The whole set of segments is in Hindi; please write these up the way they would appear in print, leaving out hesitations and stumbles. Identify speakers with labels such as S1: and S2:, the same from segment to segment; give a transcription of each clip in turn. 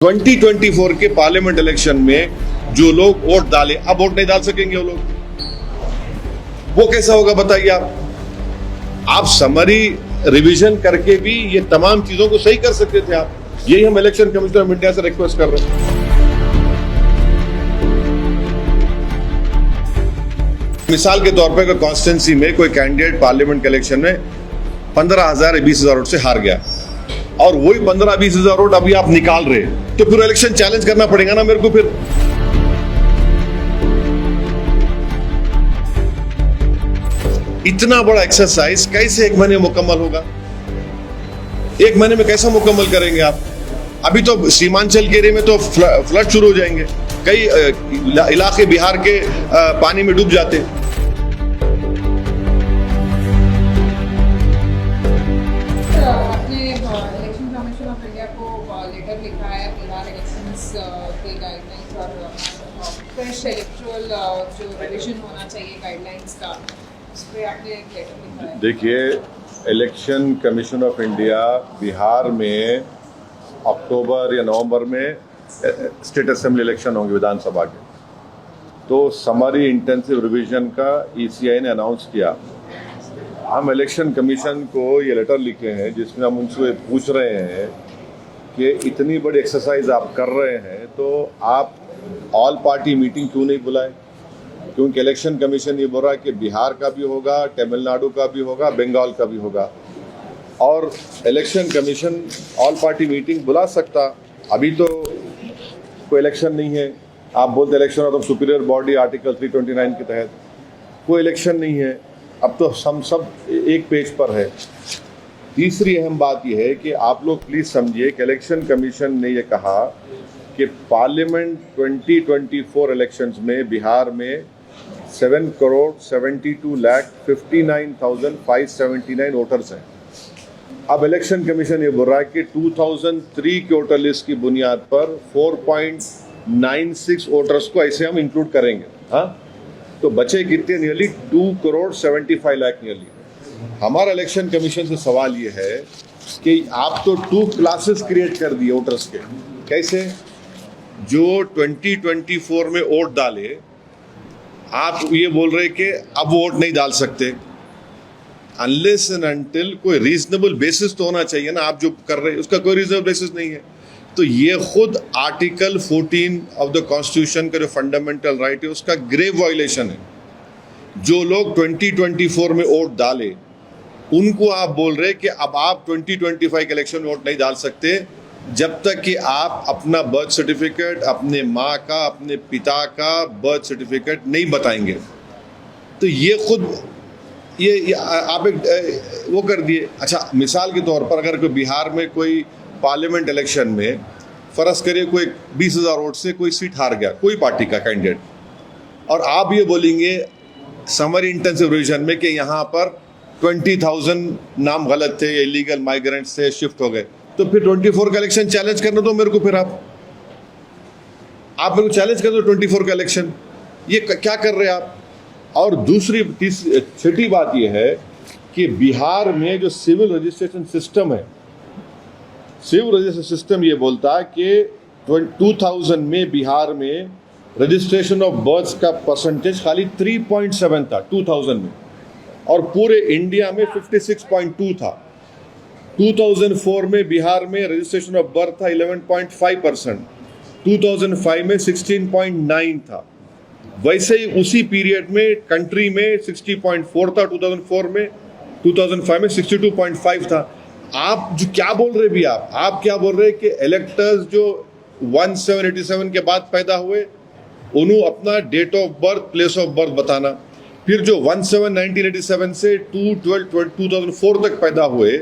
S1: 2024 के पार्लियामेंट इलेक्शन में जो लोग वोट डाले अब वोट नहीं डाल सकेंगे वो लोग, वो कैसा होगा बताइए आप समरी रिवीजन करके भी ये तमाम चीजों को सही कर सकते थे आप। यही हम इलेक्शन कमीशन ऑफ इंडिया से रिक्वेस्ट कर रहे हैं। मिसाल के तौर पर कॉन्स्टिट्यूंसी में कोई कैंडिडेट पार्लियामेंट के इलेक्शन में 15,000 या 20,000 वोट से हार गया और वही 15-20 हजार वोट अभी आप निकाल रहे हैं, तो फिर इलेक्शन चैलेंज करना पड़ेगा ना मेरे को। फिर इतना बड़ा एक्सरसाइज कैसे एक महीने में मुकम्मल होगा? एक महीने में कैसे मुकम्मल करेंगे आप? अभी तो सीमांचल के एरिया में तो फ्लड शुरू हो जाएंगे, कई इलाके बिहार के पानी में डूब जाते।
S2: लेटर लिखा है बिहार इलेक्शंस के गाइडलाइंस और फ्रेश इलेक्टोरल जो रिवीजन होना चाहिए गाइडलाइंस का, उस पर आपने एक लेटर लिखा है।
S1: देखिए, election commission of India Bihar में अक्टूबर या नवंबर में स्टेट असेंबली इलेक्शन होंगे विधानसभा के, तो समरी इंटेंसिव रिवीजन का ईसीआई ने अनाउंस किया। हम इलेक्शन कमीशन को ये लेटर लिखे हैं जिसमें हम उनसे पूछ रहे हैं कि इतनी बड़ी एक्सरसाइज आप कर रहे हैं तो आप ऑल पार्टी मीटिंग क्यों नहीं बुलाए? क्योंकि इलेक्शन कमीशन ये बोल रहा है कि बिहार का भी होगा, तमिलनाडु का भी होगा, बंगाल का भी होगा, और election commission all party meeting बुला सकता। अभी तो कोई इलेक्शन नहीं है, आप बोलते इलेक्शन और सुपीरियर बॉडी आर्टिकल 329 के तहत कोई इलेक्शन नहीं है, अब तो हम सब एक पेज पर है। तीसरी अहम बात यह है कि आप लोग प्लीज समझिए कि इलेक्शन कमीशन ने यह कहा कि पार्लियामेंट 2024 इलेक्शंस में बिहार में 7,72,59,579 वोटर्स हैं। अब इलेक्शन कमीशन ये बोल रहा है कि 2003 के वोटर लिस्ट की बुनियाद पर 4.96 वोटर्स को ऐसे हम इंक्लूड करेंगे। हाँ, तो बचे कितने? Nearly 2,75,00,000 nearly. हमारा इलेक्शन कमीशन से सवाल ये है कि आप तो 2 क्लासेस क्रिएट कर दिए वोटर्स के। कैसे? जो 2024 में वोट डाले, आप ये बोल रहे कि अब वोट नहीं डाल सकते अनलेस एंड अनटिल कोई रीजनेबल बेसिस तो होना चाहिए ना। आप जो कर रहे हैं उसका कोई रीजनेबल बेसिस नहीं है, तो ये खुद आर्टिकल 14 ऑफ द कॉन्स्टिट्यूशन का जो फंडामेंटल राइट है उसका ग्रेव वायलेशन है। जो लोग 2024 में वोट डाले उनको आप बोल रहे कि अब आप 2025 के इलेक्शन में वोट नहीं डाल सकते जब तक कि आप अपना बर्थ सर्टिफिकेट, अपने माँ का, अपने पिता का बर्थ सर्टिफिकेट नहीं बताएंगे। तो ये खुद ये आप एक वो कर दिए। अच्छा, मिसाल के तौर पर अगर कोई बिहार में कोई पार्लियामेंट इलेक्शन में फर्ज करिए कोई 20,000 वोट से कोई सीट हार गया कोई पार्टी का कैंडिडेट, और आप ये बोलेंगे समरी इंटेंसिव रिवीजन में कि यहाँ पर 20,000 नाम गलत थे, इलीगल माइग्रेंट से शिफ्ट हो गए, तो फिर 24 का इलेक्शन चैलेंज करना दो मेरे को। फिर आप मेरे को चैलेंज कर दो 24 का इलेक्शन। ये क्या कर रहे हैं आप? और छठी बात यह है कि बिहार में जो सिविल रजिस्ट्रेशन सिस्टम है, सिविल रजिस्ट्रेशन सिस्टम ये बोलता है कि 2000 में बिहार में रजिस्ट्रेशन ऑफ बर्थ का परसेंटेज खाली 3.7 था 2000 में, और पूरे इंडिया में 56.2 था। 2004 में बिहार में रजिस्ट्रेशन ऑफ बर्थ था 11.5%, 2005 में 16.9 था। वैसे ही उसी पीरियड में कंट्री में 60.4 था 2004 में, 2005 में 62.5 था। आप जो क्या बोल रहे भी आप क्या बोल रहे कि इलेक्टर्स जो 1787 के बाद पैदा हुए उन्होंने अपना date of birth, place of birth बताना, फिर जो 17/1987 से 2/12/2004 तक पैदा हुए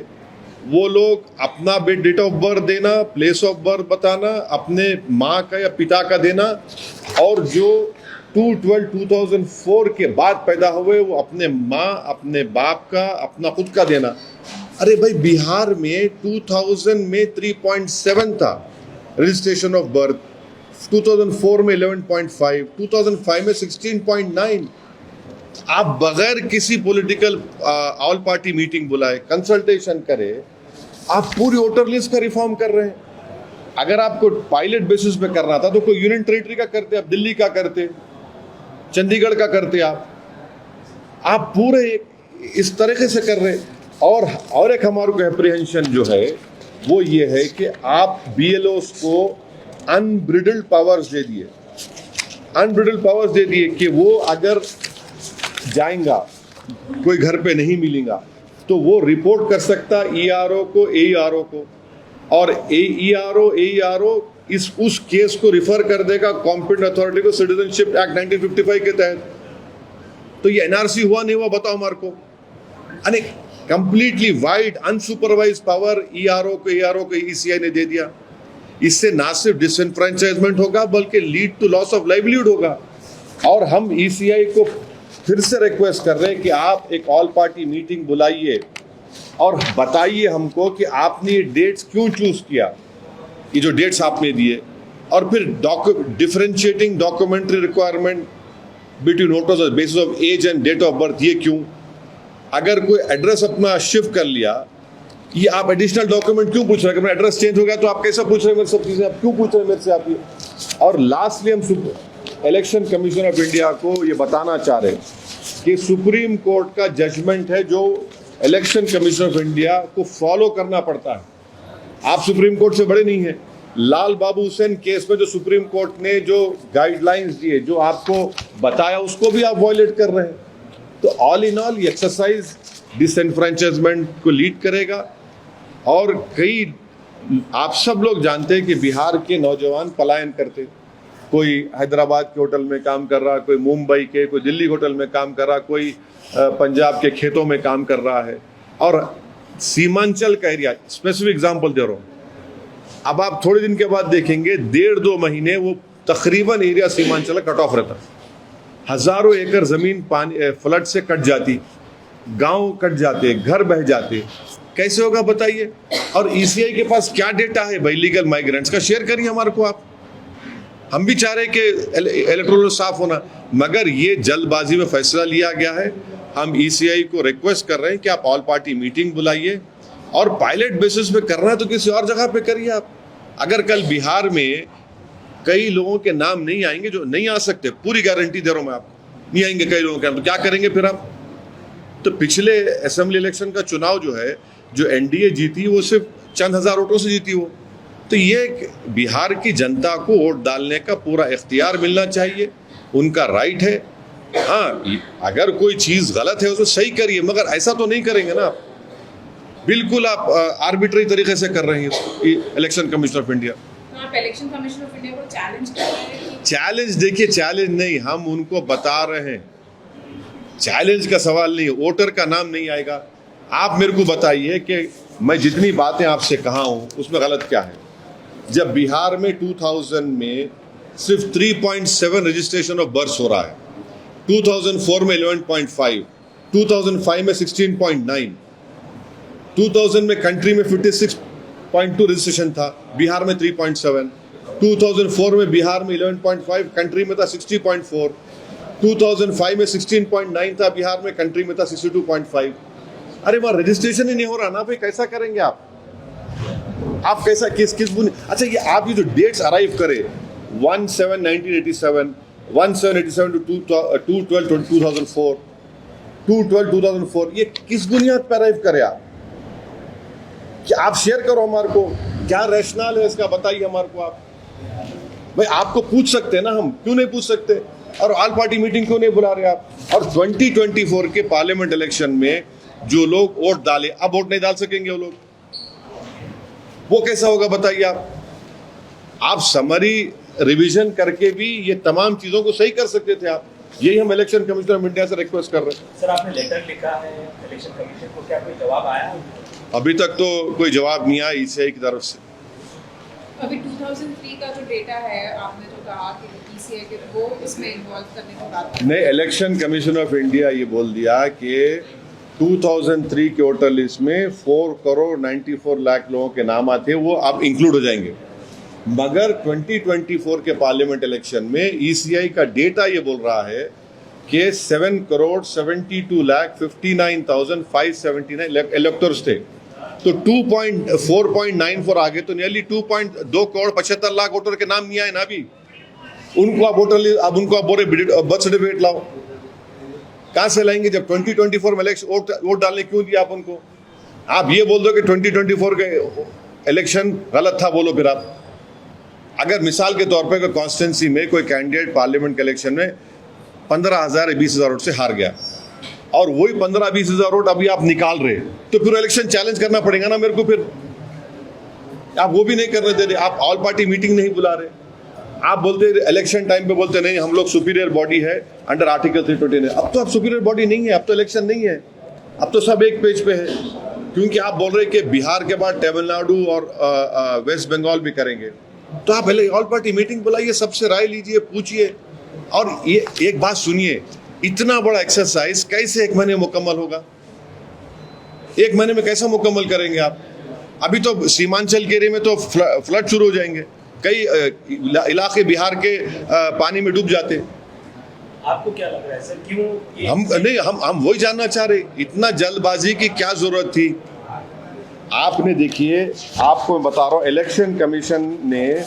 S1: वो लोग अपना डेट ऑफ बर्थ देना, प्लेस ऑफ बर्थ बताना, अपने माँ का या पिता का देना, और जो 2/12/2004 के बाद पैदा हुए वो अपने माँ, अपने बाप का, अपना खुद का देना। अरे भाई, बिहार में 2000 में 3.7 था रजिस्ट्रेशन ऑफ बर्थ, 2004 में 11.5, 2005 में 16.9। आप बगैर किसी पॉलिटिकल ऑल पार्टी मीटिंग बुलाए, कंसल्टेशन करे, आप पूरी वोटर लिस्ट का रिफॉर्म कर रहे हैं। अगर आपको पायलट बेसिस पे करना था तो कोई यूनियन टेरिटरी का करते, आप दिल्ली का करते, चंडीगढ़ का करते, आप पूरे इस तरीके से कर रहे। और एक हमारे को एप्रीहेंशन जो है वो ये है कि आप बीएलओस को अनब्रिडल्ड पावर्स दे दिए, कि वो अगर जाएगा, कोई घर पे नहीं मिलेगा तो वो रिपोर्ट कर सकता ईआरओ को, एईआरओ को, और एईआरओ उस केस को रिफर कर देगा कॉम्पिटेंट अथॉरिटी को सिटीजनशिप एक्ट 1955 के तहत। तो ये एनआरसी हुआ नहीं हुआ बताओ हमारे को? अने completely wide unsupervised power ERO को ईसीआई ने दे दिया। इससे ना सिर्फ डिसएनफ्रेंचाइजमेंट होगा बल्कि lead to loss of livelihood होगा। और हम ईसीआई को फिर से रिक्वेस्ट कर रहे हैं कि आप एक ऑल पार्टी मीटिंग बुलाइए और बताइए हमको कि आपने ये डेट्स क्यों चूज किया, ये जो डेट्स आपने दिए, और फिर differentiating documentary requirement between voters on basis of age and date of birth, ये क्यों? अगर कोई एड्रेस अपना शिफ्ट कर लिया, ये आप एडिशनल डॉक्यूमेंट क्यों पूछ रहे हैं? एड्रेस चेंज हो गया तो आप कैसे पूछ रहे हैं मेरे सब चीजें, आप क्यों पूछ रहे हैं मेरे से आप ये? और लास्टली हम इलेक्शन कमीशन ऑफ इंडिया को ये बताना चाह रहे हैं कि सुप्रीम कोर्ट का जजमेंट है जो इलेक्शन कमीशन ऑफ इंडिया को फॉलो करना पड़ता है। आप सुप्रीम कोर्ट से बड़े नहीं हैं। लाल बाबू हुसैन केस में जो सुप्रीम कोर्ट ने जो गाइडलाइंस दिए, जो आपको बताया, उसको भी आप वायलेट कर रहे हैं। तो ऑल इन ऑल ये एक्सरसाइज डिसएनफ्रेंचाइजमेंट को लीड करेगा। और कई आप सब लोग जानते हैं कि बिहार के नौजवान पलायन करते, कोई हैदराबाद के होटल में काम कर रहा, कोई मुंबई के, कोई दिल्ली होटल में काम कर रहा, कोई पंजाब के खेतों में काम कर रहा है। और सीमांचल का एरिया, स्पेसिफिक एग्जांपल दे रहा हूँ, अब आप थोड़े दिन के बाद देखेंगे 1.5-2 महीने वो तकरीबन एरिया सीमांचल कट ऑफ रहता, हजारों एकड़ जमीन पानी फ्लड से कट जाती, गांव कट जाते, घर बह जाते, कैसे होगा बताइए? और ईसीआई के पास क्या डेटा है भाई लीगल माइग्रेंट्स का? शेयर करिए हमारे को आप। हम भी चाह रहे कि इलेक्टोरल साफ होना, मगर ये जल्दबाजी में फैसला लिया गया है। हम ईसीआई को रिक्वेस्ट कर रहे हैं कि आप ऑल पार्टी मीटिंग बुलाइए, और पायलट बेसिस पे करना है तो किसी और जगह पे करिए आप। अगर कल बिहार में कई लोगों के नाम नहीं आएंगे, जो नहीं आ सकते, पूरी गारंटी दे रहा हूं मैं आपको, नहीं आएंगे कई लोगों के नाम, तो क्या करेंगे फिर आप? तो पिछले असेंबली इलेक्शन का चुनाव जो है, जो एनडीए जीती, वो सिर्फ चंद हजार वोटों से जीती वो। तो ये बिहार की जनता को वोट डालने का पूरा इख्तियार मिलना चाहिए, उनका राइट है। हाँ, अगर कोई चीज गलत है उसको सही करिए, मगर ऐसा तो नहीं करेंगे ना आप। बिल्कुल आप आर्बिट्री तरीके से कर रहे हैं इलेक्शन कमीशन ऑफ इंडिया।
S2: आप इलेक्शन कमीशन ऑफ इंडिया को चैलेंज कर रहे हैं?
S1: चैलेंज देखिए, चैलेंज नहीं, हम उनको बता रहे हैं, चैलेंज का सवाल नहीं है। वोटर का नाम नहीं आएगा। आप मेरे को बताइए कि मैं जितनी बातें आपसे कहा हूं उसमें गलत क्या है? जब बिहार में 2000 में सिर्फ 3.7 रजिस्ट्रेशन ऑफ बर्थ हो रहा है, 2004 में 11.5, 2005 में 16.9, 2000 में कंट्री में 56.2 रजिस्ट्रेशन था, बिहार में 3.7, 2004 में बिहार में 11.5, कंट्री में था 60.4, 2005 में 16.9 था, बिहार में, कंट्री में था 62.5। अरे वहां रजिस्ट्रेशन ही नहीं हो रहा ना भाई, कैसा करेंगे आप कैसा किस अच्छा, ये आप ये जो डेट्स अराइव करे 1/7/1987, 1/7/87 to 2/12/2004, 2/12/2004, ये किस बुनियाद पर अराइव करे आप? क्या आप शेयर करो हमारे को, क्या रैशनल है इसका, बताइए हमारे को आप। भाई आपको पूछ सकते हैं ना, हम क्यों नहीं पूछ सकते? और ऑल पार्टी मीटिंग क्यों नहीं बुला रहे आप? और 2024 के पार्लियामेंट इलेक्शन में जो लोग वोट डाले, अब वोट नहीं डाल सकेंगे वो लोग, वो कैसा होगा बताइए आप समरी रिवीजन करके भी ये तमाम चीजों को सही कर सकते थे आप। यही हम इलेक्शन कमीशन ऑफ इंडिया से रिक्वेस्ट कर रहे हैं।
S3: सर, आपने लेटर लिखा है इलेक्शन कमीशन को, क्या कोई जवाब आया?
S1: अभी तक तो कोई जवाब नहीं आया ईसीआई की तरफ से।
S2: अभी 2003 का जो डेटा है, आपने जो कहा कि ईसीआई के वो इसमें इन्वॉल्व करने की बात
S1: नहीं, इलेक्शन कमीशन ऑफ इंडिया ये बोल दिया कि 2003 के वोटर लिस्ट में 4.94 करोड़ लोगों के नाम आते, वो अब इंक्लूड हो जाएंगे। मगर 2024 के पार्लियामेंट इलेक्शन में ईसीआई का डेटा ये बोल रहा है कि 7.72 करोड़ 59,579 इलेक्टर्स थे तो 4.94 आ गए, तो नियरली 2.2 करोड़ 75 लाख वोटर के नाम नहीं आए ना अभी। उनको आप अब उनको आप बोल रहे बर्थ सर्टिफिकेट लाओ, कहां से लाएंगे जब 2024 में इलेक्शन वोट डालने क्यों दिया आप उनको? आप ये बोल दो कि 2024 के इलेक्शन गलत था, बोलो फिर आप। अगर मिसाल के तौर पे कोई कॉन्स्टिट्यूंसी में कोई कैंडिडेट पार्लियामेंट के इलेक्शन में 15,000 या 20,000 वोट से हार गया और वही 15-20 हजार वोट अभी आप निकाल रहे, तो फिर इलेक्शन चैलेंज करना पड़ेगा ना मेरे को। फिर आप वो भी नहीं करने दे रहे, आप ऑल पार्टी मीटिंग नहीं बुला रहे, आप बोलते इलेक्शन टाइम पे बोलते नहीं हम लोग सुपीरियर बॉडी है अंडर आर्टिकल 329। अब तो आप सुपीरियर बॉडी नहीं है, अब तो इलेक्शन नहीं है, अब तो सब एक पेज पे है, क्योंकि आप बोल रहे कि बिहार के बाद तमिलनाडु और वेस्ट बंगाल भी करेंगे। तो आप पहले ऑल पार्टी मीटिंग बुलाइए, सबसे राय लीजिए, पूछिए। और ये एक बात सुनिए, इतना बड़ा एक्सरसाइज कैसे एक महीने मुकम्मल होगा? एक महीने में कैसा मुकम्मल करेंगे आप? अभी तो सीमांचल के एरिया में तो फ्लड शुरू हो जाएंगे, कई इलाके बिहार के पानी में डूब जाते।
S3: आपको क्या लग रहा है सर, क्यों
S1: हम वही जानना चाह रहे, इतना जल्दबाजी की क्या जरूरत थी? आपने देखिए, आपको मैं बता रहा हूं, इलेक्शन कमीशन ने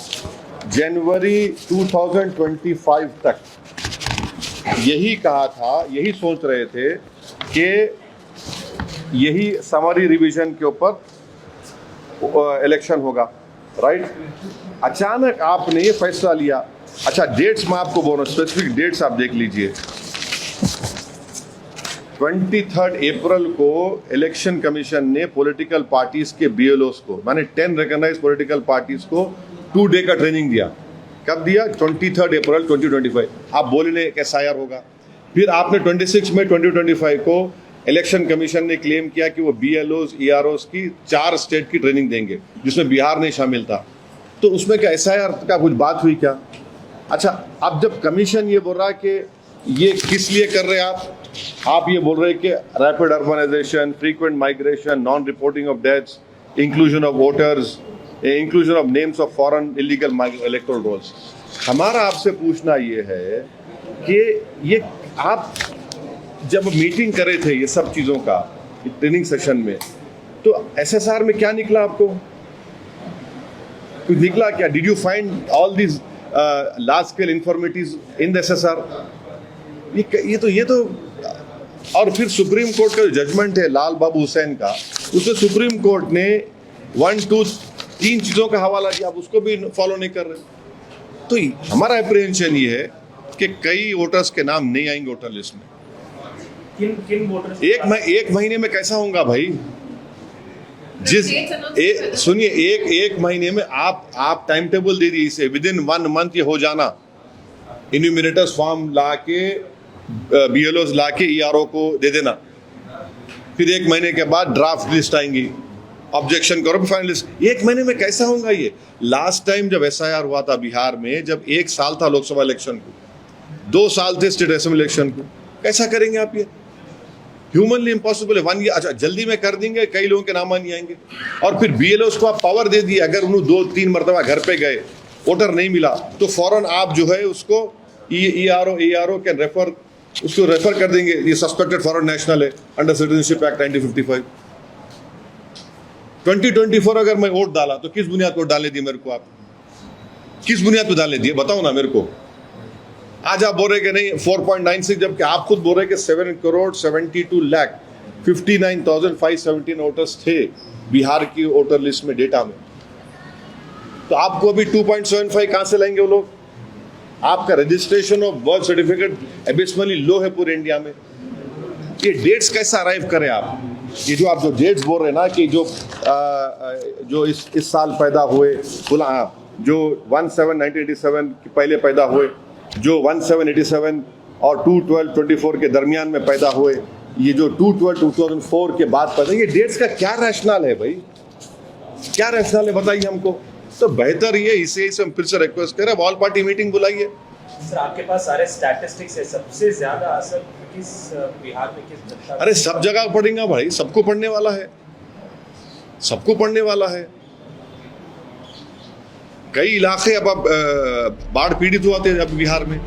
S1: जनवरी 2025 तक यही कहा था, यही सोच रहे थे कि यही समरी रिवीजन के ऊपर इलेक्शन होगा, राइट? अचानक आपने ये फैसला लिया। अच्छा, डेट्स मैं आपको बोल रहा हूँ, स्पेसिफिक डेट्स आप देख लीजिए। 23 अप्रैल को इलेक्शन कमीशन ने पॉलिटिकल पार्टीज के BLOs को, माने 10 रिकॉग्नाइज्ड पॉलिटिकल पार्टीज को 2 डे का ट्रेनिंग दिया। कब दिया? 23 अप्रैल 2025। आप बोले एक SIR होगा। फिर आपने 26 मई 2025 को इलेक्शन कमीशन ने क्लेम किया कि वो BLOs EROs की 4 स्टेट की ट्रेनिंग देंगे, जिसमें बिहार नहीं शामिल था। तो उसमें क्या SIR का कुछ बात हुई क्या? अच्छा, अब जब कमीशन ये बोल रहा है कि ये किस लिए कर रहे हैं आप ये बोल रहे हैं कि rapid urbanisation, frequent migration, non reporting of deaths, inclusion of voters, inclusion of names of foreign illegal electoral rolls. हमारा आपसे पूछना ये है कि ये आप जब मीटिंग करे थे ये सब चीज़ों का ट्रेनिंग सेशन में, तो SSR में क्या निकला आपको? कुछ निकला क्या? Did you find all this large scale informatives in the SSR? ये तो और फिर सुप्रीम कोर्ट का जो जजमेंट है लाल बाबू हुसैन का, उसमें सुप्रीम कोर्ट ने 1, 2, 3 चीज़ों का हवाला दिया, आप उसको भी फॉलो नहीं कर रहे। तो हमारा अप्रीहेंशन ये है कि कई वोटर्स के नाम नहीं आएंगे वोटर लिस्ट में।
S3: किन वोटर्स?
S1: एक महीने में कैसा होगा भाई? सुनिए, एक महीने में आप टाइम टेबल दे दिए, इसे विद इन 1 मंथ ये हो जाना। इन्यूमिनेटर्स फॉर्म ला के BLOs ला के ERO को दे देना, फिर 1 महीने के बाद ड्राफ्ट लिस्ट आएंगी, ऑब्जेक्शन करो, फाइनल लिस्ट। 1 महीने में कैसा होगा ये? लास्ट टाइम जब SIR हुआ था बिहार में, जब 1 साल था लोकसभा इलेक्शन को, 2 साल थे स्टेट असेंबली इलेक्शन को, कैसा करेंगे आप? ये ह्यूमनली इम्पॉसिबल है। 1 ईयर अच्छा जल्दी में कर देंगे, कई लोगों के नाम नहीं आएंगे। और फिर BLOs को आप पावर दे दिए, अगर उन्होंने 2-3 मरतबा घर पे गए, वोटर नहीं मिला, तो फौरन आप जो है उसको ERO कैन रेफर कर देंगे, ये सस्पेक्टेड फॉरेन नेशनल है अंडर सिटीजनशिप एक्ट 1955। 2024 अगर मैं वोट डाला तो किस बुनियाद पर डालने दिए मेरे को? आप किस बुनियाद पर डालने दिए, बताओ ना मेरे को। आज आप बोल रहे कि नहीं 4.96, जबकि आप खुद बोल रहे कि 7,72,59,517 वोटर्स थे बिहार की वोटर लिस्ट में, डेटा में। तो आपको अभी 2.75 कहां से लाएंगे वो लोग? आपका रजिस्ट्रेशन ऑफ बर्थ सर्टिफिकेट एबिसमली लो है पूरे इंडिया में। ये डेट्स कैसा अराइव करें आप? ये जो आप जो डेट्स बोल रहे हैं ना कि जो इस साल पैदा हुए, जो 1/7/1987 के पहले पैदा हुए, जो 1/7/87 और 2/12/24 के दरमियान में पैदा हुए, ये जो 2/12/2004 के बाद पैदा, ये डेट्स का क्या रैशनल है भाई? क्या रैशनल है बताइए हमको। तो बेहतर ये इसे हम फिर से रिक्वेस्ट करें, ऑल पार्टी मीटिंग बुलाइए।
S3: सर आपके पास सारे स्टैटिस्टिक्स है, सबसे ज्यादा असर किस बिहार में किस जनता?
S1: अरे सब जगह पड़ेगा भाई, सबको पढ़ने वाला है, सबको पढ़ने वाला है। कई इलाके अब बाढ़ पीड़ित हुए थे अब बिहार में,